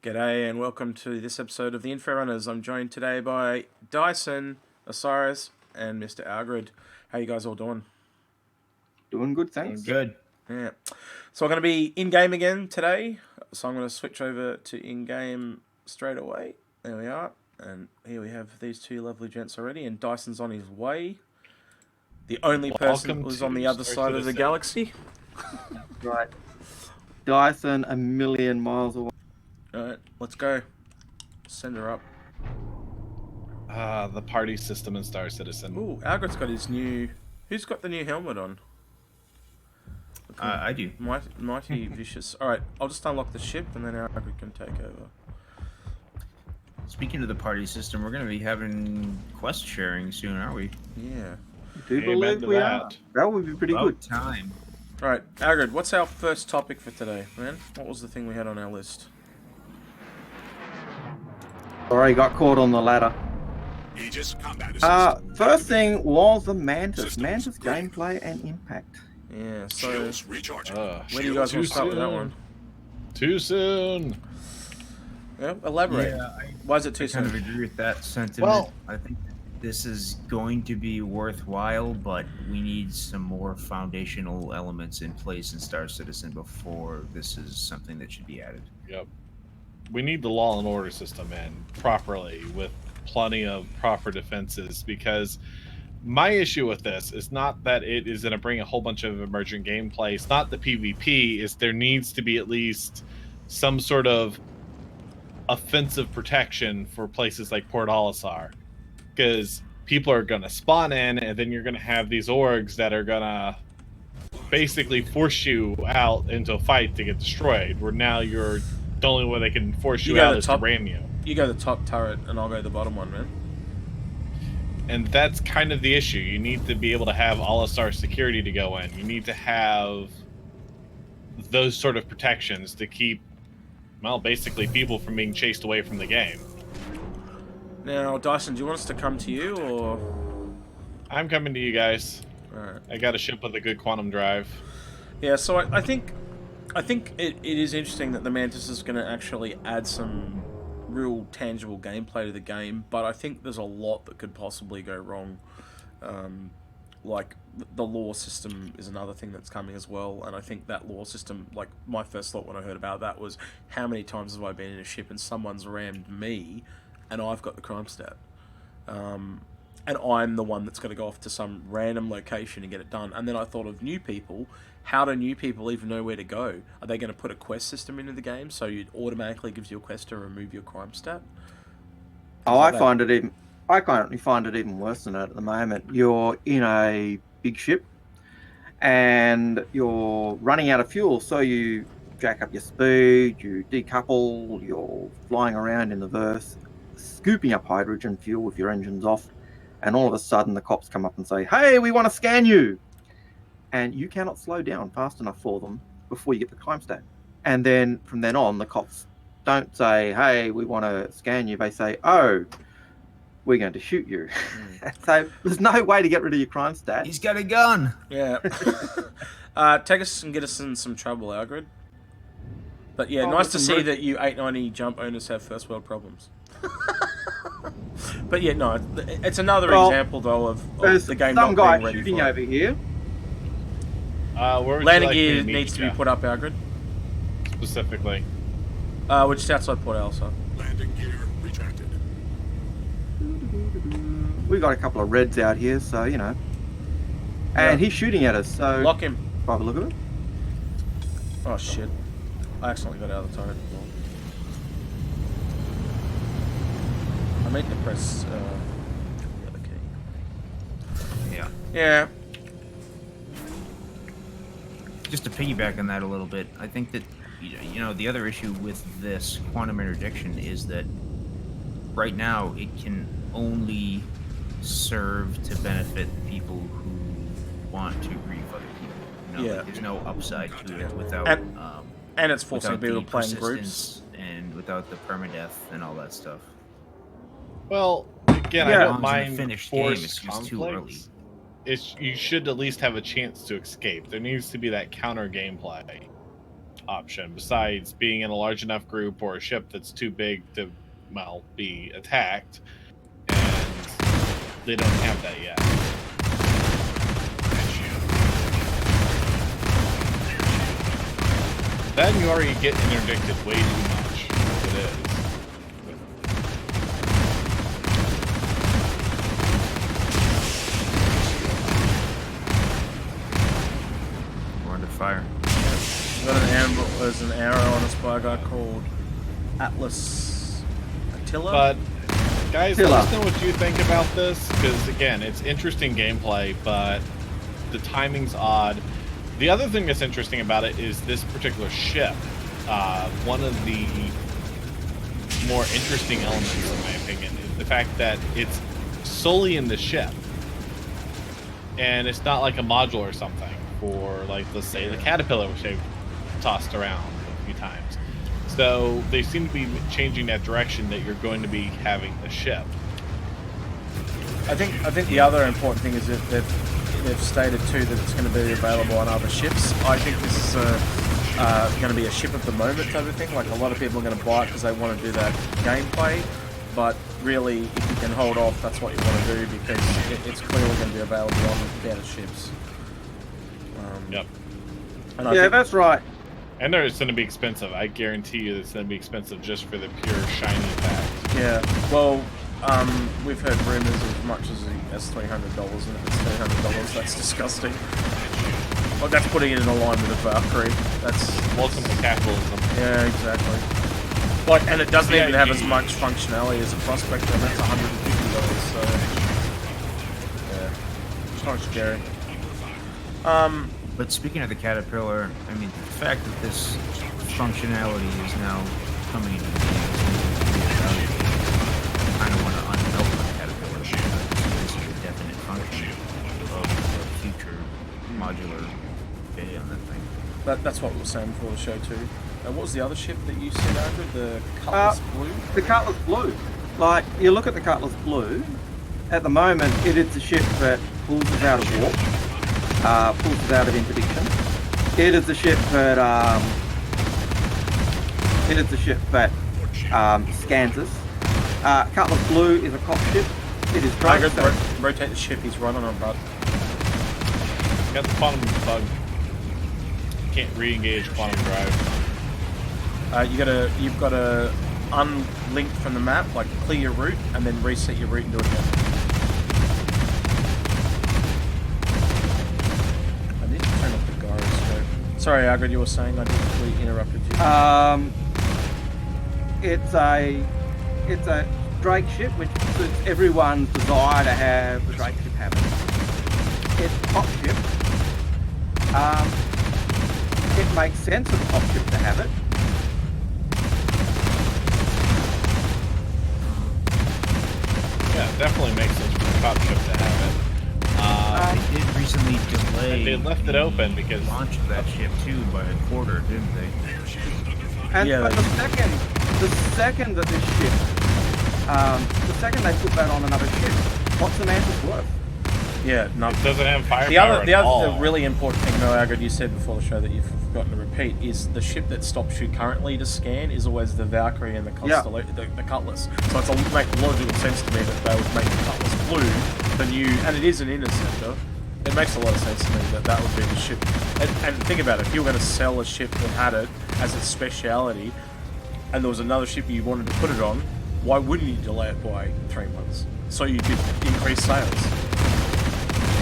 G'day and welcome to this episode of the Info Runners. I'm joined today by Dyson, Osiris, and Mr. Algrid. How you guys all doing? Doing good, thanks. Good. Yeah. So we're going to be in-game again today. So I'm going to switch over to in-game straight away. There we are. And here we have these two lovely gents already. And Dyson's on his way. The only person who's on the other side of the galaxy. Right. Dyson, a million miles away. Alright, let's go. Send her up. The party system in Star Citizen. Ooh, Algrid's got his new... Who's got the new helmet on? I do. Mighty Vicious. Alright, I'll just unlock the ship and then Algrid can take over. Speaking of the party system, we're going to be having quest sharing soon, aren't we? Yeah. Do believe we are. That would be pretty good. Time. Alright, Algrid, what's our first topic for today, man? What was the thing we had on our list? Sorry, got caught on the ladder. Aegis combat First thing was the Mantis. Mantis gameplay and impact. Yeah, so... Shields recharging. Where do you guys want to start with that one? Too soon. Yeah, elaborate. Yeah, Why is it too I kind soon? of agree with that sentiment. Well- I think this is going to be worthwhile, but we need some more foundational elements in place in Star Citizen before this is something that should be added. Yep. We need the law and order system in properly with plenty of proper defenses, because my issue with this is not that it is going to bring a whole bunch of emergent gameplay. It's not the PvP. Is there needs to be at least some sort of offensive protection for places like Port Olisar, because people are going to spawn in, and then you're going to have these orgs that are going to basically force you out into a fight to get destroyed, where now you're the only way they can force you out is to ram you. You go the top turret and I'll go the bottom one, man. And that's kind of the issue. You need to be able to have Olisar security to go in. You need to have those sort of protections to keep, well, basically people from being chased away from the game. Now, Dyson, do you want us to come to you, or...? I'm coming to you guys. Alright. I got a ship with a good quantum drive. Yeah, so I think it is interesting that the Mantis is going to actually add some real tangible gameplay to the game, but I think there's a lot that could possibly go wrong. Like, the lore system is another thing that's coming as well, and I think that lore system, like, my first thought when I heard about that was, how many times have I been in a ship and someone's rammed me, and I've got the crime stat? And I'm the one that's going to go off to some random location and get it done. And then I thought of new people. How do new people even know where to go? Are they going to put a quest system into the game so it automatically gives you a quest to remove your crime stat? I currently find it even worse than that at the moment. You're in a big ship and you're running out of fuel, so you jack up your speed, you decouple, you're flying around in the verse, scooping up hydrogen fuel with your engines off, and all of a sudden the cops come up and say, "Hey, we want to scan you!" And you cannot slow down fast enough for them before you get the crime stat. And then from then on, the cops don't say, "Hey, we want to scan you." They say, "Oh, we're going to shoot you." So there's no way to get rid of your crime stat. He's got a gun! Yeah. Take us and get us in some trouble, Algrid. But yeah, nice to see that you 890 jump owners have first world problems. But yeah, no, it's another example though of the game not being ready shooting for it. over here. Where would Landing you like gear me to meet needs to ya? be put up, Algrid. Specifically. Which is outside Port Elsa. Landing gear retracted. We got a couple of reds out here, so you know. And he's shooting at us, so Lock him. have a look at it. Oh shit. I accidentally got out of the turret. I meant to press the other key. Yeah. Yeah. Just to piggyback on that a little bit, I think that, you know, the other issue with this quantum interdiction is that right now it can only serve to benefit people who want to grieve other people. You know, Yeah. like, there's no upside to it without And it's forcing without people the to play in groups. persistence and without the permadeath and all that stuff. Well, again, I Yeah. don't mind Finished game, forced it's just too early. conflicts. You should at least have a chance to escape. There needs to be that counter gameplay. option besides being in a large enough group or a ship that's too big to, well, be attacked, and they don't have that yet. Then you already get interdicted way too much as it is. We're under fire. There's an arrow on us by a guy called Atlas Attila. But guys, Attila. let us know what you think about this, because again, it's interesting gameplay, but the timing's odd. The other thing that's interesting about it is this particular ship. One of the more interesting elements, in my opinion, is the fact that it's solely in the ship, and it's not like a module or something for, like, let's say the Caterpillar, which they've tossed around a few times. So they seem to be changing that direction, that you're going to be having a ship. I think the other important thing is that they've stated too that it's going to be available on other ships. I think this is going to be a ship of the moment type of thing. Like, a lot of people are going to buy it because they want to do that gameplay, but really, if you can hold off, that's what you want to do, because it's clearly going to be available on better ships. Yep. And I Yeah, think, that's right. And it's going to be expensive. I guarantee you it's going to be expensive just for the pure shiny fact. yeah. Well, we've heard rumours as much as $300, and if it's $300, that's disgusting. Well, that's putting it in a line with a Valkyrie. That's Welcome to capitalism. yeah, exactly. Like, and it doesn't even have as much functionality as a Prospector, and that's $150. So yeah, it's kind of scary. But speaking of the Caterpillar, I mean, the fact that this functionality is now coming into the game is valuable. I kind of want to unmelt the Caterpillar because this is a definite function of a future modular bay on that thing. That's what we were saying before the show too. What was the other ship that you said, Andrew? The Cutlass Blue? The Cutlass Blue. Like, you look at the Cutlass Blue, at the moment, it is a ship that pulls us out of warp, pulls us out of interdiction. It is a ship that, scans us. Cutlass Blue is a cop ship. It is great. Rotate the ship, he's right on our butt. Got the quantum bug. Can't re-engage quantum drive. You've got to unlink from the map, like clear your route, and then reset your route and do it again. I need to turn off the gyroscope. Sorry, Agrid, you were saying, I didn't interrupted you. It's a Drake ship, which suits everyone's desire to have the Drake ship habit. It's a pop ship. It makes sense for the pop ship to have it. Yeah, it definitely makes sense for the cop ship to have it. They did recently delay They left it open because launch of that ship too by a quarter, didn't they? And Yeah. but the second that this ship, the second they put that on another ship, what's the Mantis worth? Yeah, no. it doesn't have firepower The at all. other really important thing, though, Agrid, you said before the show that you've forgotten to repeat, is the ship that stops you currently to scan is always the Valkyrie and the Cutlass. So it's make logical sense to me that they would make the Cutlass blue the new, and it is an interceptor. It makes a lot of sense to me that that would be the ship. And think about it, if you were going to sell a ship that had it as its speciality, and there was another ship you wanted to put it on, why wouldn't you delay it by 3 months? So you could increase sales.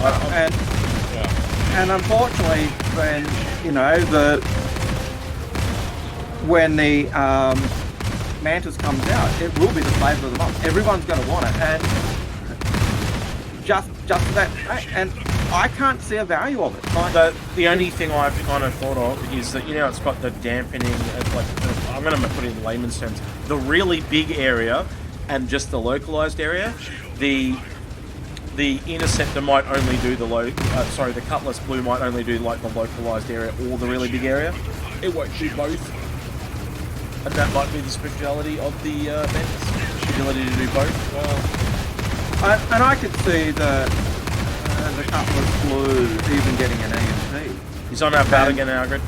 And unfortunately, when the Mantis comes out, it will be the flavour of the month. Everyone's going to want it, and just that. And I can't see a value of it. Like, The only thing I've kind of thought of is that, it's got the dampening, I'm going to put it in layman's terms, the really big area and just the localized area. The interceptor might only do the Cutlass Blue might only do like the localized area or the really big area. It won't do both, and that might be the speciality of the Mantis, the ability to do both. and I could see the Cutlass Blue even getting an EMP. He's on our bat again, Agrid.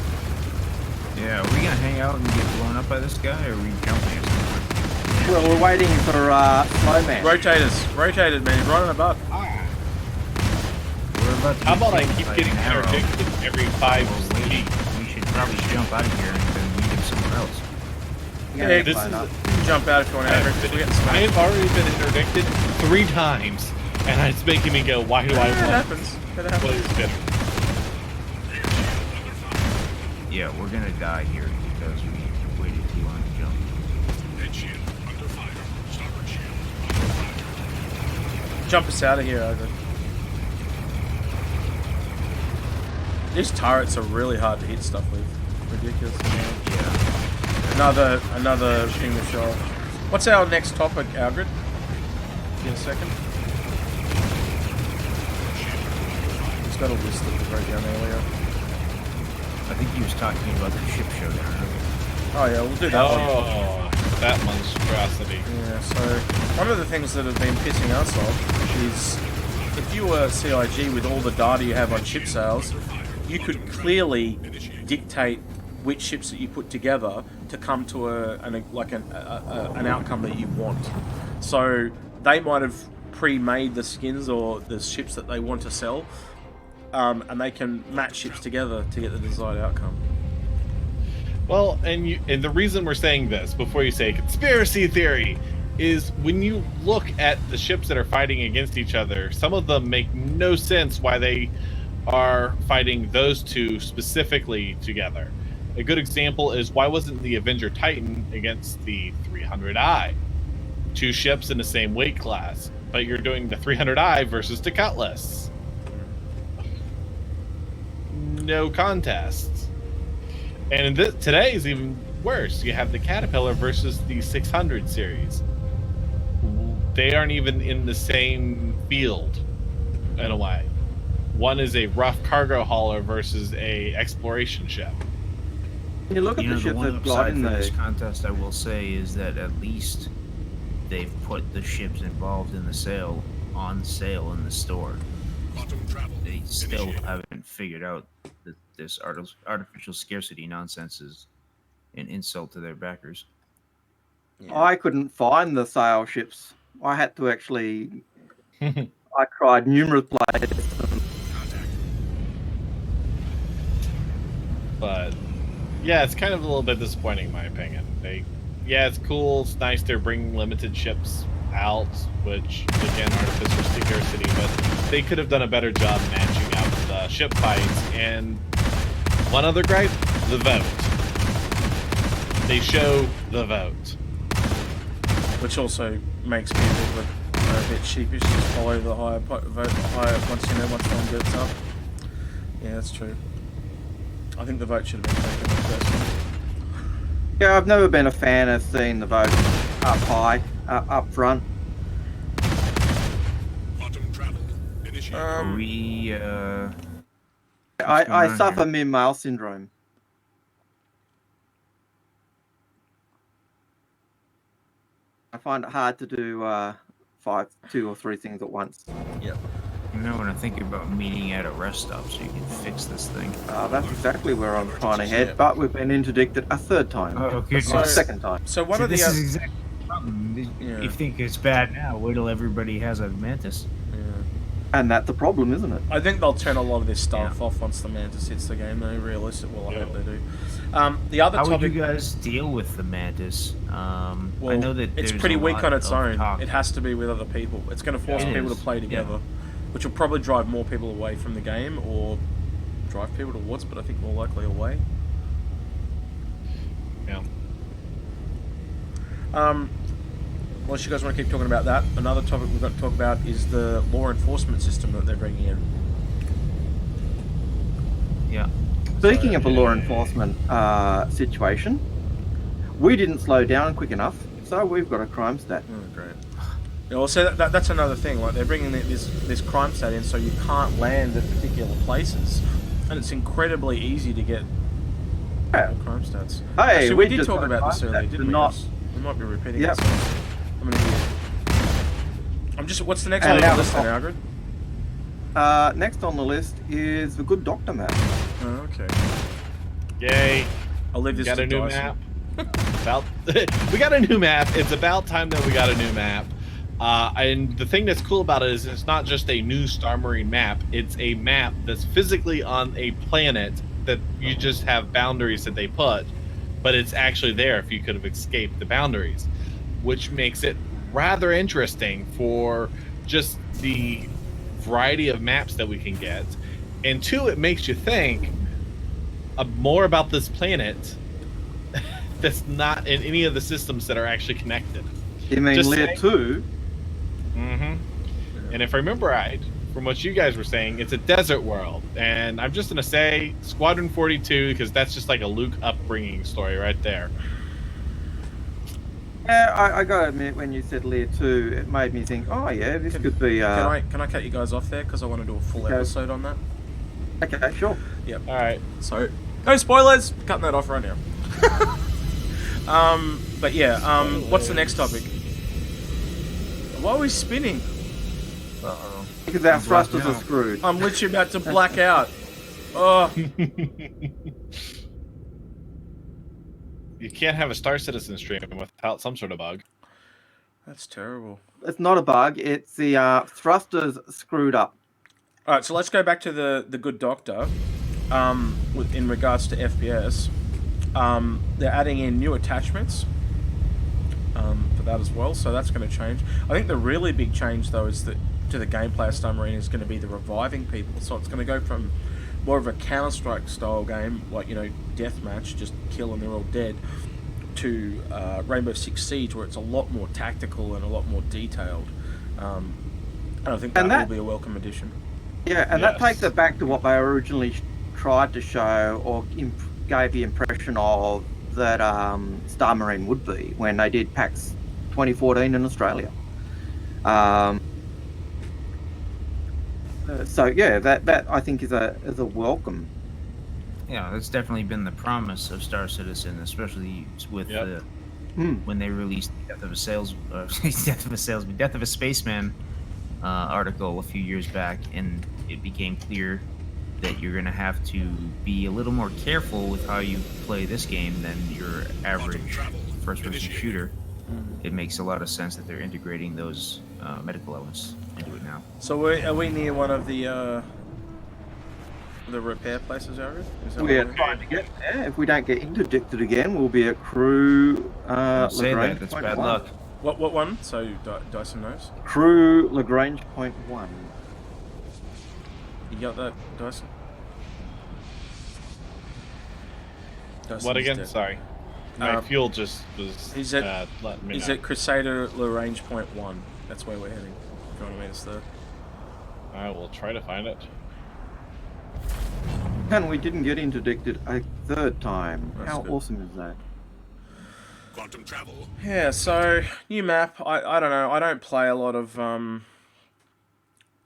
Yeah, are we gonna hang out and get blown up by this guy, or are we jumping or something? Well, we're waiting for Snowman. Rotated, man. He's right on the butt. We're about to How get about I hit keep by getting an arrow. interdicted every 5 Well, wait, feet? we should probably jump out of here and then meet him somewhere else. Yeah, Yeah, this fine is- enough. You can jump out if you want to. We're getting I smacked. have already been interdicted 3 times, and it's making me go, why do I It want happens. It happens. what is bitter? Yeah, we're gonna die here because we waited too long to jump. Head shield under fire. Starboard shield under fire. Jump us out of here, Ogre. These turrets are really hard to hit stuff with. Ridiculous. Yeah. Another thing to show. What's our next topic, Algrid? In a second. It's got a list that was wrote down earlier. I think he was talking about the ship showdown earlier. Oh yeah, we'll do that one. Oh, that monstrosity. Yeah, so one of the things that have been pissing us off is if you were CIG with all the data you have on ship sales, you could clearly dictate which ships that you put together to come to an outcome that you want. So they might have pre-made the skins or the ships that they want to sell, and they can match ships together to get the desired outcome. Well, and the reason we're saying this, before you say conspiracy theory, is when you look at the ships that are fighting against each other, some of them make no sense why they are fighting those two specifically together. A good example is why wasn't the Avenger Titan against the 300i? 2 ships in the same weight class, but you're doing the 300i versus the Cutlass. No contests. And today is even worse. You have the Caterpillar versus the 600 series. They aren't even in the same field, in a way. One is a rough cargo hauler versus a exploration ship. When you look at You the know, the ships one they've got upside in for this the... contest, I will say, is that at least they've put the ships involved in the sale on sale in the store. Quantum travel. They still initiated. haven't figured out that this artificial scarcity nonsense is an insult to their backers. I couldn't find the sail ships. I had to actually... I tried numerous places. Contact. But yeah, it's kind of a little bit disappointing in my opinion. Yeah, it's cool, it's nice they're bringing limited ships out, which again, artificial scarcity, but they could have done a better job matching out the ship fights. And one other gripe, the vote. They show the vote. Which also makes people that are a bit sheepish just follow the higher vote higher once one gets up. Yeah, that's true. I think the vote should have been taken up personally. Yeah, I've never been a fan of seeing the vote up high, up front. Quantum travel. Initiated. Are we, I on suffer here? mid-male syndrome. I find it hard to do 2 or 3 things at once. Yep. you know, when I think about meeting at a rest stop so you can fix this thing. That's exactly where I'm trying to head, but we've been interdicted a 3rd time. Oh, goodness. So- Or a 2nd time. So one See, of the this oth- is exactly the problem. Yeah. You think it's bad now, wait till everybody has a Mantis. yeah. And that's the problem, isn't it? I think they'll turn a lot of this stuff off once the Mantis hits the game, though. Realistic, well, I hope they do. The other How would topic, you guys deal with the Mantis? I well, know that it's there's pretty a weak lot on its of own. talk. It has to be with other people. It's going to force It people is, to play yeah. together, which will probably drive more people away from the game or drive people towards, but I think more likely away. Yeah. Unless you guys want to keep talking about that, another topic we've got to talk about is the law enforcement system that they're bringing in. Yeah. Speaking of a law enforcement situation, we didn't slow down quick enough, so we've got a crime stat. Oh, great. Yeah, well, so that's another thing. Like they're bringing this crime stat in, so you can't land at particular places, and it's incredibly easy to get crime stats. Hey, Actually, we we did just talk got a about this crime earlier, stat didn't to we? not- Guys? We might be repeating Yep. ourselves. I'm an idiot. I'm just. What's the next And one on now the list, the then, Algrid? Next on the list is the good doctor map. Oh, okay. Yay. I'll leave We this got to a new Dyson. map. We got a new map. It's about time that we got a new map. And the thing that's cool about it is it's not just a new Star Marine map. It's a map that's physically on a planet that you just have boundaries that they put, but it's actually there if you could have escaped the boundaries, which makes it rather interesting for just the variety of maps that we can get. And two, it makes you think more about this planet that's not in any of the systems that are actually connected. You mean Just Layer saying. 2? Mm-hmm. And if I remember right, from what you guys were saying, it's a desert world. And I'm just going to say Squadron 42, because that's just like a Luke upbringing story right there. Yeah, I gotta admit, when you said Layer 2, it made me think, oh yeah, this could be... Can I cut you guys off there? Because I want to do a full Okay. episode on that. Okay, sure. Yep. All right. So, no spoilers! Cutting that off right now. But yeah, what's the next topic? Why are we spinning? Uh-oh. Because our I'm thrusters blacked are out. screwed. I'm literally about to black out. Oh, You can't have a Star Citizen stream without some sort of bug. that's terrible. It's not a bug, it's the thrusters screwed up. Alright, so let's go back to the good doctor. In regards to FPS, they're adding in new attachments for that as well, so that's going to change. I think the really big change, though, is that to the gameplay of Star Marine is going to be the reviving people. So it's going to go from more of a Counter-Strike style game, like, you know, deathmatch, just kill and they're all dead, to Rainbow Six Siege, where it's a lot more tactical and a lot more detailed. And I think that will be a welcome addition. Yeah, and that takes it back to what they originally tried to show, or gave the impression of, that Star Marine would be when they did PAX 2014 in Australia. So yeah, that I think is a welcome. Yeah, that's definitely been the promise of Star Citizen, especially with when they released Death of a Spaceman article a few years back, and it became clear that you're going to have to be a little more careful with how you play this game than your average first-person shooter. It makes a lot of sense that they're integrating those medical elements into it now. So are we near one of the repair places, Ariel? We are trying to get there. If we don't get interdicted again, we'll be at Crew Say Lagrange that's point bad one. luck. What one? So Dyson knows. Crew Lagrange point 1. You got that, Dyson? Dyson's What again? dead. Sorry. My fuel just was He's at letting me he's know. at Crusader Lagrange point 1. That's where we're heading. If you want to meet us there. I will try to find it. And we didn't get interdicted a third time. That's How good. awesome is that? Quantum travel. Yeah, so new map. I don't know. I don't play a lot of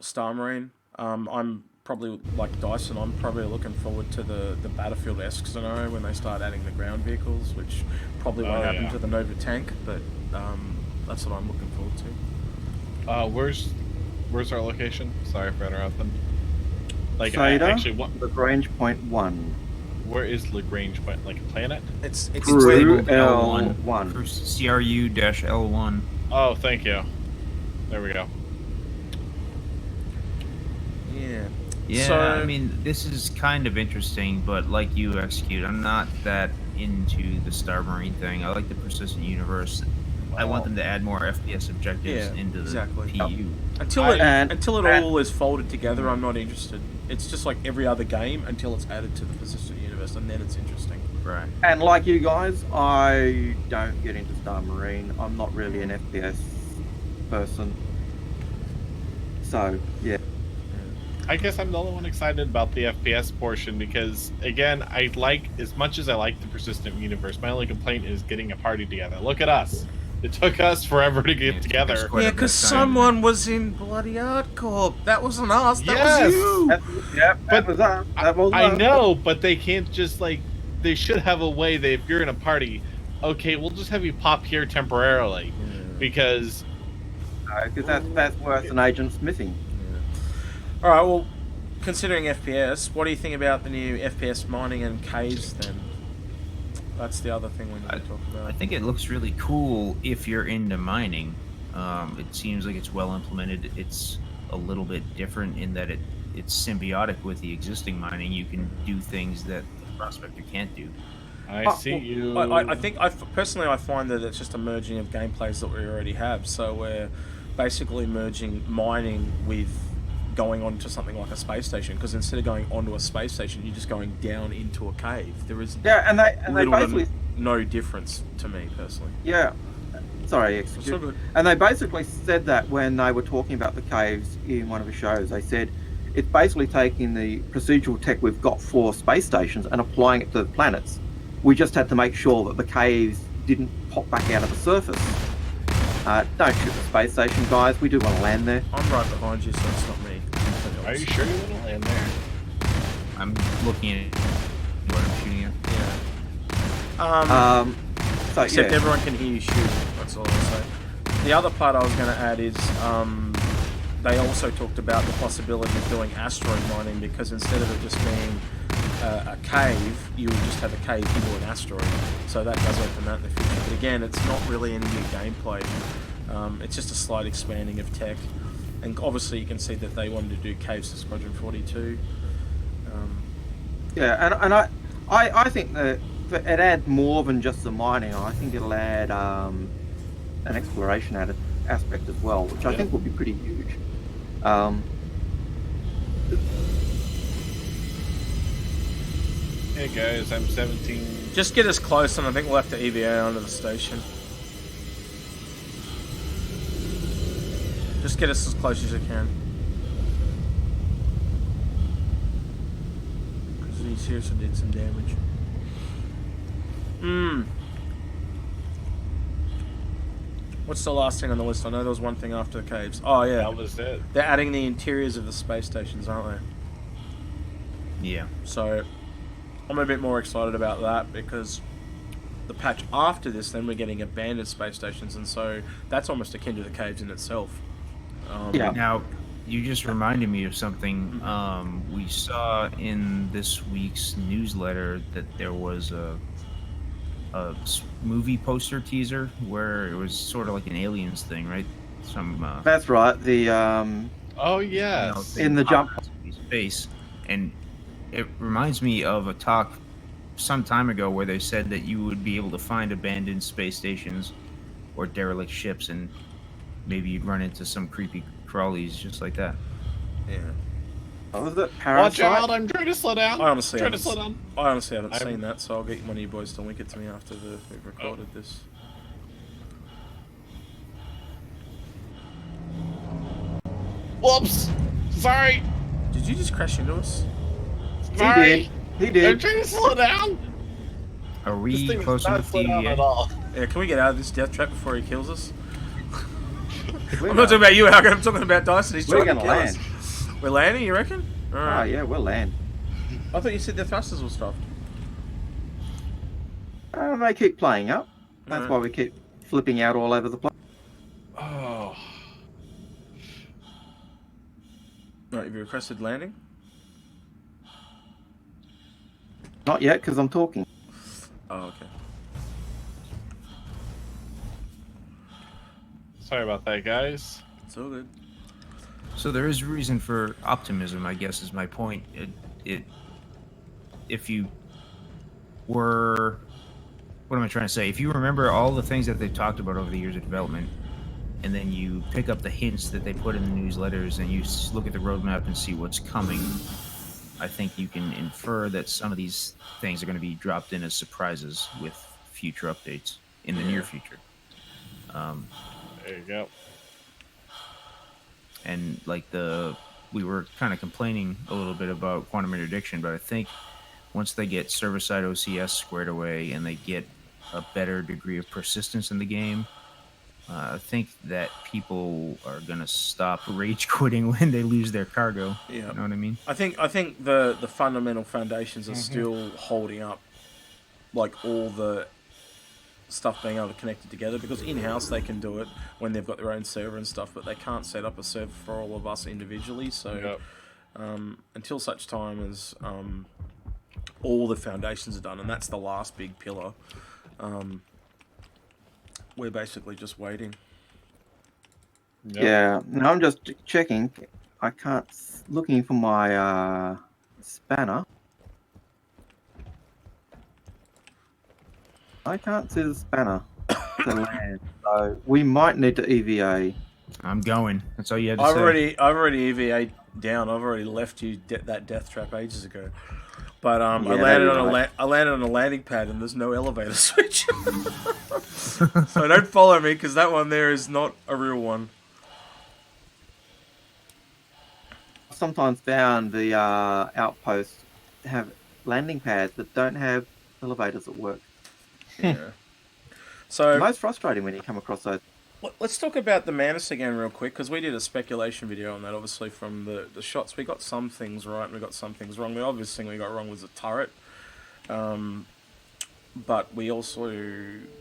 Star Marine. I'm probably like Dyson. I'm probably looking forward to the Battlefield-esque scenario when they start adding the ground vehicles, which probably won't happen to the Nova tank, but that's what I'm looking forward to. Where's our location? Sorry for interrupting. Like Crusader, what? Lagrange point 1. Where is Lagrange point? Like a planet? It's Crew labeled L1. CRU-L1. Oh, thank you. There we go. Yeah. Yeah, So, I mean, this is kind of interesting, but like you, Execute, I'm not that into the Star Marine thing. I like the persistent universe. I want them to add more FPS objectives into the PU. Until it all is folded together, I'm not interested. It's just like every other game until it's added to the persistent universe, and then it's interesting. Right. And like you guys, I don't get into Star Marine. I'm not really an FPS person. So, yeah. I guess I'm the only one excited about the FPS portion because, again, I like, as much as I like the persistent universe, my only complaint is getting a party together. Look at us. It took us forever to get together. Yeah, because someone was in bloody Art Corp. That wasn't us. That was you. That was us. That was I us. know, but they can't just, like, they should have a way that if you're in a party, okay, we'll just have you pop here temporarily. Because... Because that's worse than Agent Smithing. All right, well, considering FPS, what do you think about the new FPS mining and caves then? That's the other thing we need to talk I about. think it looks really cool if you're into mining. It seems like it's well implemented. It's a little bit different in that it's symbiotic with the existing mining. You can do things that the prospector can't do. I Oh, see well, you. I think personally I find that it's just a merging of gameplays that we already have. So we're basically merging mining with going on to something like a space station, because instead of going onto a space station, you're just going down into a cave. There is Yeah, and they little to basically no difference to me personally. yeah. Sorry, It's so execute. good. And they basically said that when they were talking about the caves in one of the shows. They said it's basically taking the procedural tech we've got for space stations and applying it to the planets. We just had to make sure that the caves didn't pop back out of the surface. Don't shoot the space station, guys. We do want to land there. I'm right behind you, so it's not me. Are you sure you want to land there? I'm looking at what I'm shooting at. Yeah. So Except yeah, everyone can hear you shoot. That's all I'll say. The other part I was going to add is they also talked about the possibility of doing asteroid mining, because instead of it just being a cave, you would just have a cave into an asteroid. So that does open that in the future. But again, it's not really any new gameplay. It's just a slight expanding of tech. And obviously you can see that they wanted to do caves to Squadron 42. yeah, and I think that it adds more than just the mining. I think it'll add an exploration aspect as well, which I think will be pretty huge. Hey guys, I'm 17. Just get us close, and I think we'll have to EVA onto the station. Just get us as close as you can. Because he seriously did some damage. What's the last thing on the list? I know there was one thing after the caves. Oh yeah, That was it. they're adding the interiors of the space stations, aren't they? Yeah. So I'm a bit more excited about that, because the patch after this, then we're getting abandoned space stations, and so that's almost akin to the caves in itself. Yeah. Now, you just reminded me of something. We saw in this week's newsletter that there was a movie poster teaser where it was sort of like an aliens thing, right? Some That's right. The Oh yes. in the jump. space, and it reminds me of a talk some time ago where they said that you would be able to find abandoned space stations or derelict ships, and maybe you'd run into some creepy crawlies just like that. Yeah. What was it? Watch Parasite? out! I'm trying to slow down. I honestly trying to haven't, slow down. I honestly haven't I'm- seen that, so I'll get one of you boys to link it to me after we've recorded this. Whoops. Sorry. Did you just crash into us? Sorry. He I'm did. trying to slow down. Are This we thing close is not enough to slow down EVA? at all. Yeah, can we get out of this death trap before he kills us? We're I'm not talking about you, Algan. I'm talking about Dyson. He's We're trying to kill gonna us. We're landing, you reckon? Oh Alright. yeah, we'll land. I thought you said the thrusters were stopped. They keep playing up. That's Alright. why we keep flipping out all over the place. Oh. Right, have you requested landing? Not yet, because I'm talking. Oh, okay. Sorry about that, guys. It's all good. So there is reason for optimism, I guess, is my point. If you were, what am I trying to say? If you remember all the things that they've talked about over the years of development, and then you pick up the hints that they put in the newsletters, and you look at the roadmap and see what's coming, I think you can infer that some of these things are going to be dropped in as surprises with future updates in the near future. There you go. And like we were kind of complaining a little bit about quantum interdiction, but I think once they get server-side OCS squared away and they get a better degree of persistence in the game, I think that people are gonna stop rage quitting when they lose their cargo. Yeah. You know what I mean? I think the fundamental foundations are still holding up, like all the stuff being able to connect it together, because in-house they can do it when they've got their own server and stuff, but they can't set up a server for all of us individually. So Yep. until such time as all the foundations are done, and that's the last big pillar. We're basically just waiting. Yep. Yeah, no, I'm just checking. I can't looking for my spanner. I can't see the spanner to land, so we might need to EVA. I'm going. That's all you had to say. I've already EVA down. I've already left you that death trap ages ago. But I Yeah, landed that'd on be right. I landed on a landing pad and there's no elevator switch. So don't follow me because that one there is not a real one. I've sometimes found the outposts have landing pads that don't have elevators that work. Yeah. So Most frustrating when you come across those. let's talk about the Mantis again real quick because we did a speculation video on that. Obviously, from the shots, we got some things right and we got some things wrong. The obvious thing we got wrong was the turret. But we also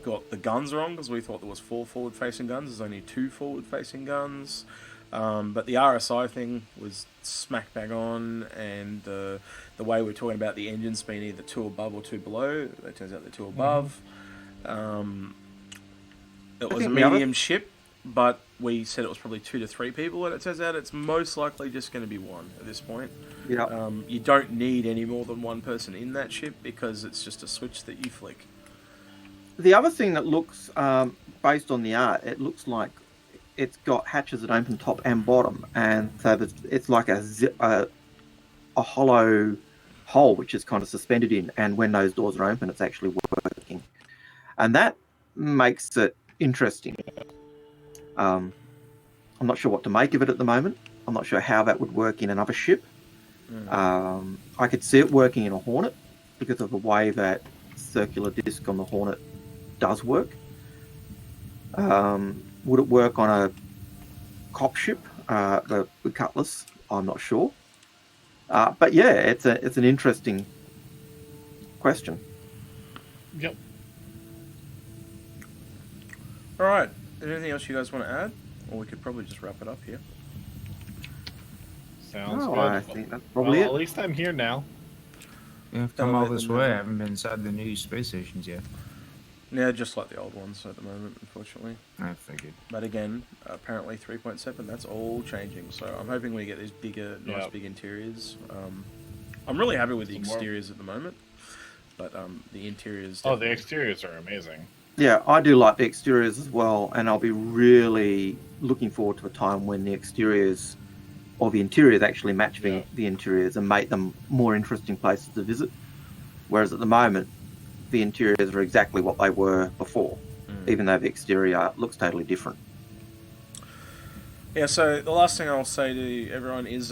got the guns wrong because we thought there was 4 forward-facing guns. There's only 2 forward-facing guns. But the RSI thing was smack bang on, and the way we're talking about the engines being either 2 above or 2 below, it turns out they're 2 above. It was a medium ship, but we said it was probably 2 to 3 people, and it turns out it's most likely just going to be 1 at this point. Yeah. You don't need any more than 1 person in that ship because it's just a switch that you flick. The other thing that looks, based on the art, it looks like it's got hatches that open top and bottom, and so it's like a hollow hole which is kind of suspended in, and when those doors are open, it's actually working, and that makes it interesting. I'm not sure what to make of it at the moment. I'm not sure how that would work in another ship. I could see it working in a Hornet because of the way that circular disc on the Hornet does work. Would it work on a cop ship, the Cutlass? I'm not sure. But yeah, it's an interesting question. Yep. All right. Anything else you guys want to add? Or we could probably just wrap it up here. Sounds No, good. I think that's probably At it. least I'm here now. Yeah, I've come all this way. I haven't been inside the new space stations yet. Yeah, just like the old ones at the moment, unfortunately. I figured. But again, apparently 3.7, that's all changing. So I'm hoping we get these bigger, nice big interiors. I'm really happy with the exteriors at the moment. But the interiors... Oh, the exteriors are amazing. Yeah, I do like the exteriors as well, and I'll be really looking forward to a time when the exteriors or the interiors actually match the interiors and make them more interesting places to visit. Whereas at the moment, the interiors are exactly what they were before, even though the exterior looks totally different. Yeah, so the last thing I'll say to everyone is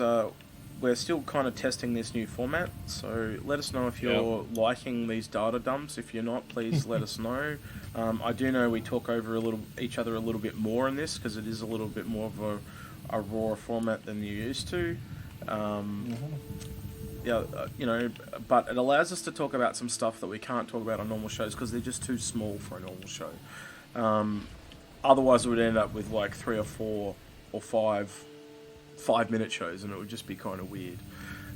we're still kind of testing this new format, so let us know if you're liking these data dumps. If you're not, please let us know. I do know we talk over each other a little bit more in this because it is a little bit more of a raw format than you're used to. But it allows us to talk about some stuff that we can't talk about on normal shows because they're just too small for a normal show. Otherwise, it would end up with like 3 or 4 or 5-minute shows, and it would just be kind of weird.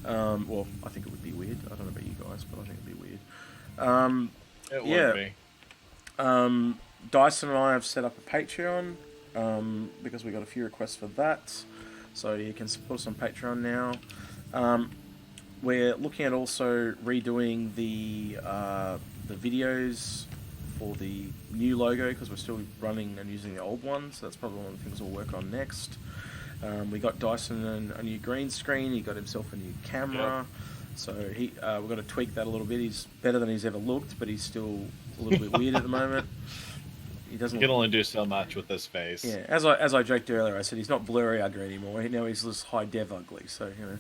Well, I think it would be weird. I don't know about you guys, but I think it'd be weird. It would be. Dyson and I have set up a Patreon because we got a few requests for that, so you can support us on Patreon now. We're looking at also redoing the videos for the new logo because we're still running and using the old one, so that's probably one of the things we'll work on next. We got Dyson a new green screen. He got himself a new camera. So we've got to tweak that a little bit. He's better than he's ever looked, but he's still a little bit weird at the moment. He doesn't. You can only do so much with this face. Yeah, as I joked earlier, I said he's not blurry ugly anymore. Now he's just high dev ugly. So you know,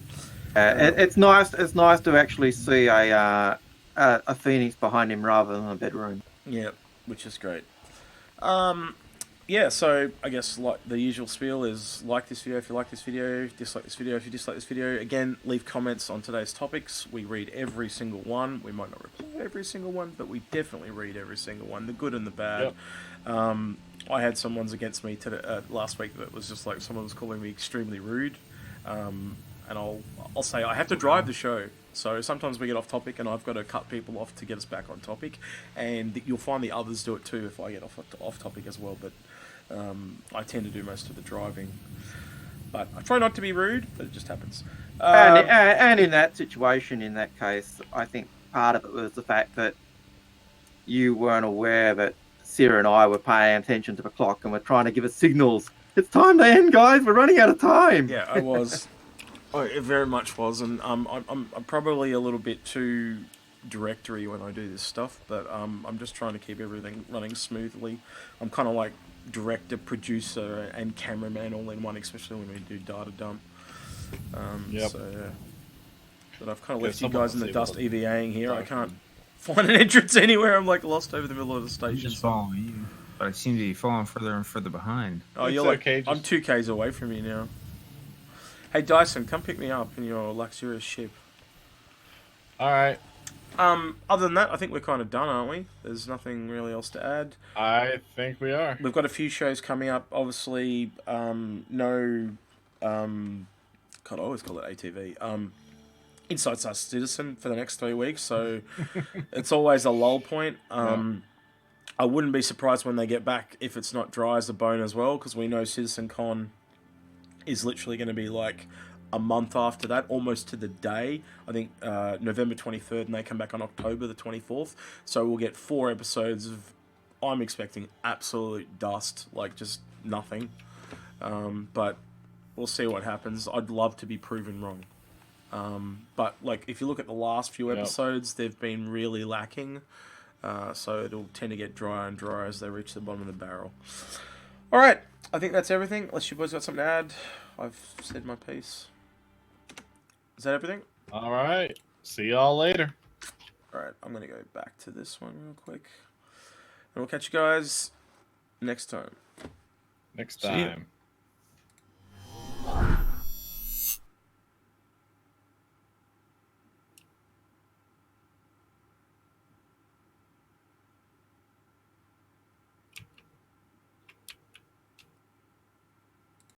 it's nice. It's nice to actually see a phoenix behind him rather than a bedroom. Yeah, which is great. Yeah, so I guess like the usual spiel is like this video if you like this video, dislike this video if you dislike this video. Again, leave comments on today's topics. We read every single one. We might not reply every single one, but we definitely read every single one, the good and the bad. I had some ones against me last week that was just like someone was calling me extremely rude. and I'll say I have to drive the show. So sometimes we get off topic, and I've got to cut people off to get us back on topic, and you'll find the others do it too if I get off topic as well. But I tend to do most of the driving. But I try not to be rude, but it just happens. And in that situation, in that case, I think part of it was the fact that you weren't aware that Sarah and I were paying attention to the clock and were trying to give us signals. It's time to end, guys. We're running out of time. Yeah, I was. It very much was, and I'm probably a little bit too directory when I do this stuff, but I'm just trying to keep everything running smoothly. I'm kind of like director, producer, and cameraman all in one, especially when we do data dump. Yep. So, yeah. But I've kind of Yeah, left you someone guys in the was able dust to EVAing here. I dive can't in. find an entrance anywhere. I'm like lost over the middle of the I'm station. just following you, but I seem to be falling further and further behind. Oh, It's you're like, okay, I'm just- 2Ks away from you now. Hey Dyson, come pick me up in your luxurious ship. All right. Other than that, I think we're kind of done, aren't we? There's nothing really else to add. I think we are. We've got a few shows coming up. Obviously, no, God, I always call it ATV. Inside Star Citizen for the next 3 weeks, so it's always a lull point. I wouldn't be surprised when they get back if it's not dry as a bone as well, because we know CitizenCon is literally going to be like a month after that, almost to the day. I think November 23rd, and they come back on October the 24th. So we'll get 4 episodes of, I'm expecting absolute dust, like just nothing. But we'll see what happens. I'd love to be proven wrong. But like if you look at the last few episodes, they've been really lacking. So it'll tend to get drier and drier as they reach the bottom of the barrel. All right, I think that's everything. Unless you boys got something to add, I've said my piece. Is that everything? All right. See y'all later. All right, I'm gonna go back to this one real quick, and we'll catch you guys next time. Next See ya. time.